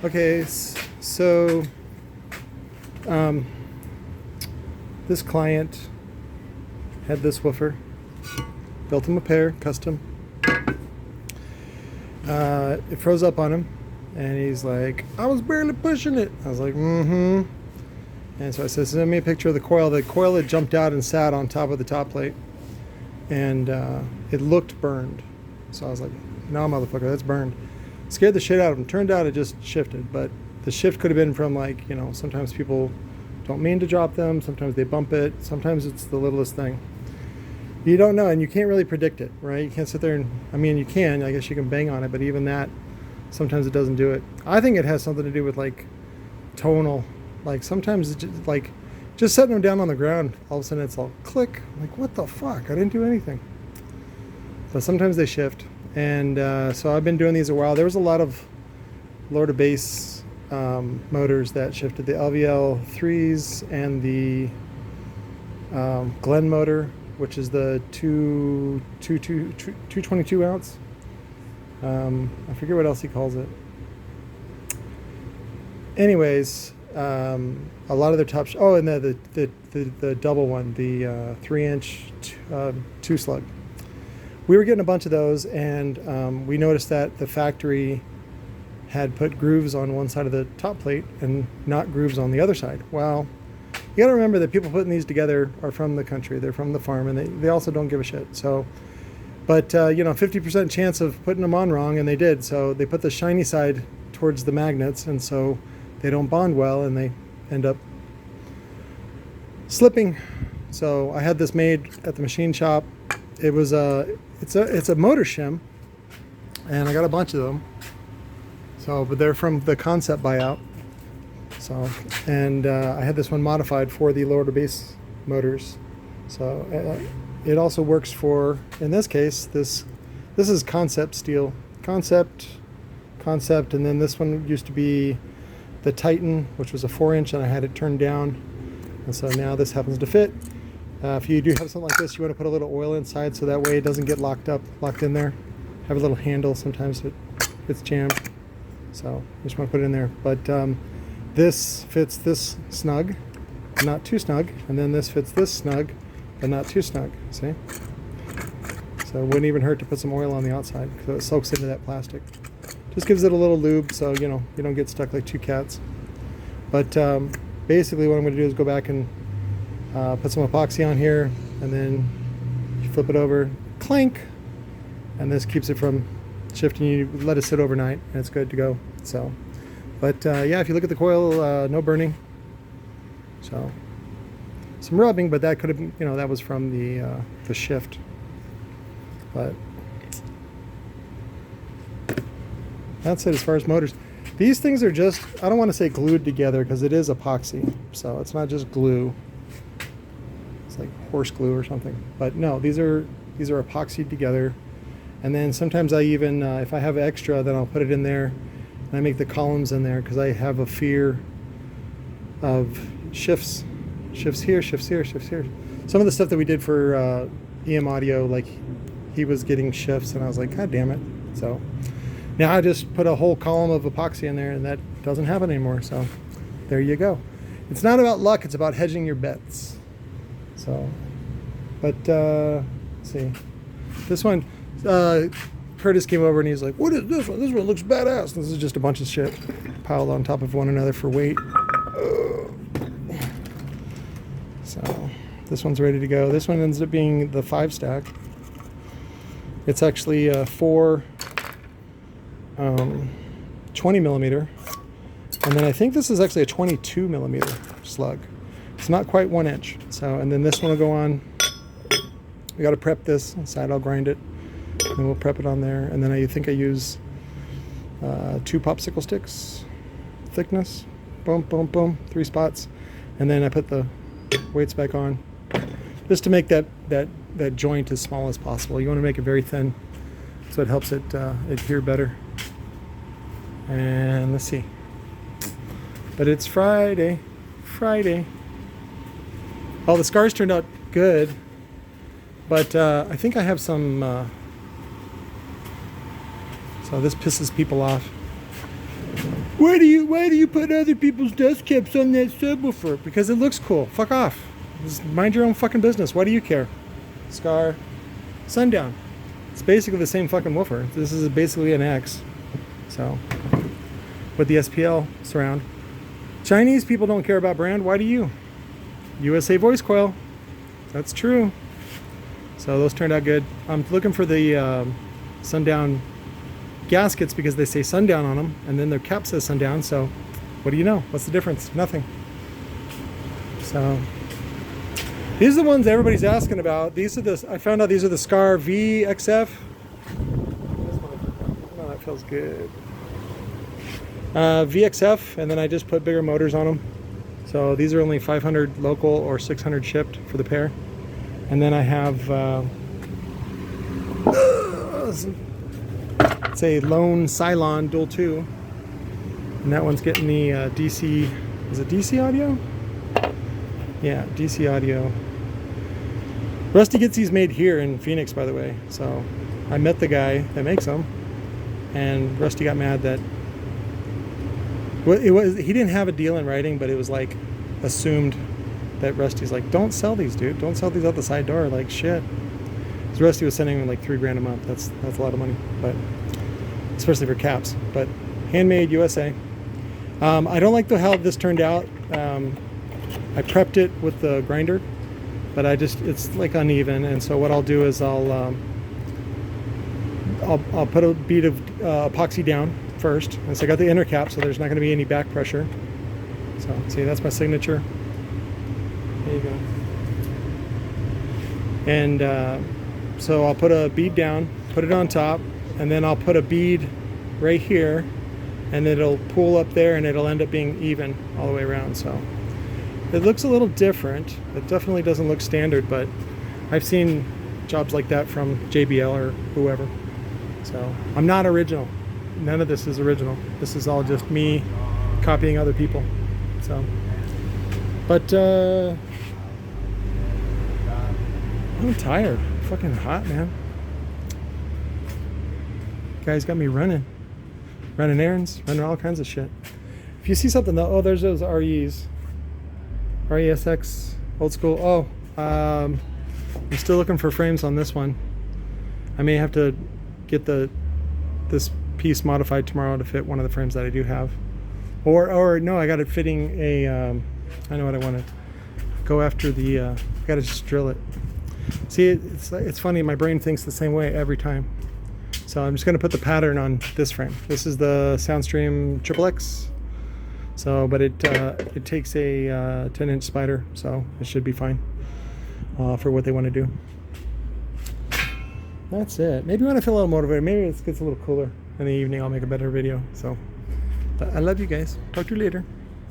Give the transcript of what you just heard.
Okay, so this client had this woofer, built him a pair, custom. It froze up on him, and he's like, I was barely pushing it. I was like, mm-hmm. And so I said, send me a picture of the coil. The coil had jumped out and sat on top of the top plate, and it looked burned. So I was like, no, motherfucker, that's burned. Scared the shit out of him. Turned out it just shifted, but the shift could have been from, like, you know, sometimes people don't mean to drop them, sometimes they bump it, sometimes it's the littlest thing. You don't know, and you can't really predict it, right? You can't sit there and, I mean, you can, I guess you can bang on it, but even that, sometimes it doesn't do it. I think it has something to do with, like, tonal. Like, sometimes it's just, like, just setting them down on the ground, all of a sudden it's all click. I'm like, what the fuck? I didn't do anything. But sometimes they shift. And so I've been doing these a while. There was a lot of lower to base motors that shifted, the LVL 3s and the Glen motor, which is the 222 ounce. I forget what else he calls it. Anyways, a lot of their top and the double one, the 3-inch 2 slug. We were getting a bunch of those, and we noticed that the factory had put grooves on one side of the top plate and not grooves on the other side. Well, you got to remember that people putting these together are from the country. They're from the farm, and they also don't give a shit. So, but 50% chance of putting them on wrong, and they did. So they put the shiny side towards the magnets, and so they don't bond well, and they end up slipping. So I had this made at the machine shop. It was it's a motor shim, and I got a bunch of them. So, but they're from the concept buyout. So, and I had this one modified for the lower to base motors. So it also works for, in this case, this is concept steel, concept, and then this one used to be the Titan, which was a 4-inch, and I had it turned down, and so now this happens to fit. If you do have something like this, you want to put a little oil inside so that way it doesn't get locked in there. Have a little handle. Sometimes it's jammed, so you just want to put it in there. But this fits this snug, not too snug, and then this fits this snug, but not too snug. See? So it wouldn't even hurt to put some oil on the outside because it soaks into that plastic. Just gives it a little lube so you don't get stuck like two cats. But basically what I'm going to do is go back and put some epoxy on here, and then you flip it over, clank, and this keeps it from shifting. You let it sit overnight, and it's good to go. So, but yeah, if you look at the coil, no burning. So, some rubbing, but that could have been, that was from the shift. But that's it as far as motors. These things are just, I don't want to say glued together because it is epoxy, so it's not just glue. It's like horse glue or something. But no, these are epoxied together. And then sometimes I even, if I have extra, then I'll put it in there, and I make the columns in there because I have a fear of shifts here, shifts here, shifts here. Some of the stuff that we did for EM Audio, like he was getting shifts, and I was like, God damn it. So now I just put a whole column of epoxy in there, and that doesn't happen anymore. So there you go. It's not about luck, it's about hedging your bets. So, but let's see, this one, Curtis came over and he's like, what is this one? This one looks badass. This is just a bunch of shit piled on top of one another for weight. So this one's ready to go. This one ends up being the 5-stack. It's actually a 20 millimeter. And then I think this is actually a 22 millimeter slug. It's not quite 1 inch. So, and then this one will go on. We got to prep this inside. I'll grind it, and we'll prep it on there. And then I think I use 2 popsicle sticks thickness. Boom, boom, boom. 3 spots. And then I put the weights back on, just to make that joint as small as possible. You want to make it very thin, so it helps it adhere better. And let's see. But it's Friday. Oh, the scars turned out good, but I think I have some, so this pisses people off. Why do you put other people's dust caps on that subwoofer? Because it looks cool. Fuck off. Just mind your own fucking business. Why do you care? Scar. Sundown. It's basically the same fucking woofer. This is basically an X. So, with the SPL surround. Chinese people don't care about brand. Why do you? USA voice coil. That's true. So those turned out good. I'm looking for the Sundown gaskets because they say Sundown on them, and then their cap says Sundown. So, what do you know? What's the difference? Nothing. So, these are the ones everybody's asking about. These are the. I found out these are the Scar VXF. Oh, that feels good. VXF, and then I just put bigger motors on them. So these are only 500 local or 600 shipped for the pair. And then I have it's a Lone Cylon Dual 2, and that one's getting the DC. Is it DC audio? Yeah, DC audio. Rusty gets these made here in Phoenix, by the way. So I met the guy that makes them, and Rusty got mad that. Well, he didn't have a deal in writing, but it was like assumed that Rusty's like, don't sell these, dude. Don't sell these out the side door. Like, shit. Because Rusty was sending him like $3,000 a month. That's a lot of money, but especially for caps. But handmade USA. I don't like how this turned out. I prepped it with the grinder, but it's like uneven. And so what I'll do is I'll put a bead of epoxy down first. And so I got the inner cap, so there's not going to be any back pressure. So see, that's my signature. There you go. And so I'll put a bead down, put it on top, and then I'll put a bead right here, and it'll pull up there, and it'll end up being even all the way around. So it looks a little different. It definitely doesn't look standard, but I've seen jobs like that from JBL or whoever. So I'm not original. None of this is original. This is all just me copying other people. So, but I'm tired. Fucking hot, man. Guys got me running errands, running all kinds of shit. If you see something though, oh, there's those REs, RESX, old school. Oh, I'm still looking for frames on this one. I may have to get this piece modified tomorrow to fit one of the frames that I do have, or no, I got it fitting a I know what I want to go after. The I got to just drill it. See, it's funny, my brain thinks the same way every time. So I'm just going to put the pattern on this frame. This is the Soundstream XXX. So, but it takes a 10-inch spider, so it should be fine for what they want to do. That's it. Maybe when I feel a little motivated, maybe it gets a little cooler in the evening, I'll make a better video. So, but I love you guys. Talk to you later.